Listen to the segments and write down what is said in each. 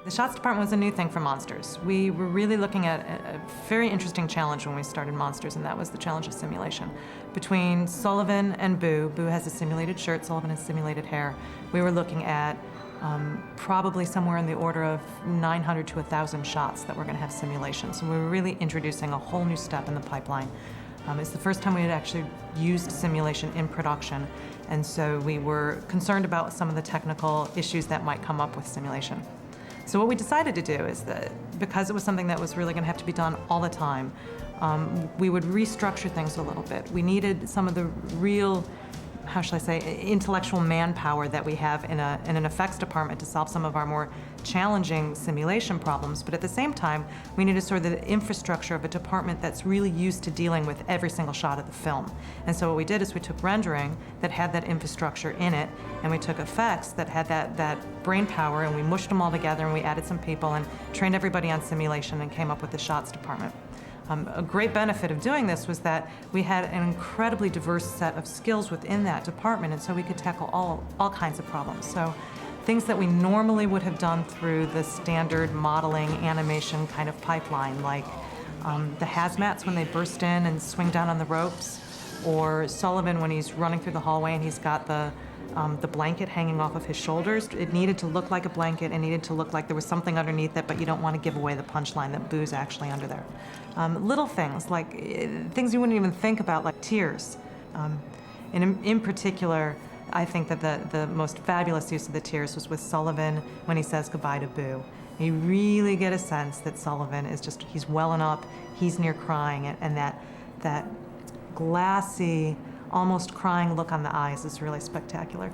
The shots department was a new thing for Monsters. We were really looking at a very interesting challenge when we started Monsters, and that was the challenge of simulation. Between Sullivan and Boo, Boo has a simulated shirt, Sullivan has simulated hair, we were looking at probably somewhere in the order of 900 to 1,000 shots that were going to have simulation. So we were really introducing a whole new step in the pipeline. It's the first time we had actually used simulation in production, and so we were concerned about some of the technical issues that might come up with simulation. So what we decided to do is that because it was something that was really going to have to be done all the time, we would restructure things a little bit. We needed some of the real, how shall I say, intellectual manpower that we have in an effects department to solve some of our more challenging simulation problems, but at the same time, we needed sort of the infrastructure of a department that's really used to dealing with every single shot of the film. And so what we did is we took rendering that had that infrastructure in it, and we took effects that had that brain power, and we mushed them all together, and we added some people and trained everybody on simulation and came up with the shots department. A great benefit of doing this was that we had an incredibly diverse set of skills within that department, and so we could tackle all kinds of problems. So things that we normally would have done through the standard modeling, animation kind of pipeline, like the hazmats when they burst in and swing down on the ropes, or Sullivan when he's running through the hallway and he's got the blanket hanging off of his shoulders. It needed to look like a blanket. It needed to look like there was something underneath it, but you don't want to give away the punchline that Boo's actually under there. Little things, like things you wouldn't even think about, like tears. In particular, I think that the most fabulous use of the tears was with Sullivan when he says goodbye to Boo. You really get a sense that Sullivan is just, he's welling up, he's near crying, and that glassy, almost crying look on the eyes is really spectacular.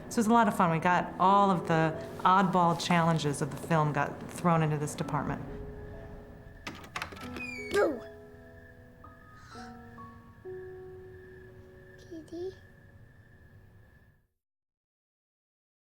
So it was a lot of fun. We got all of the oddball challenges of the film got thrown into this department. Boo! Kitty?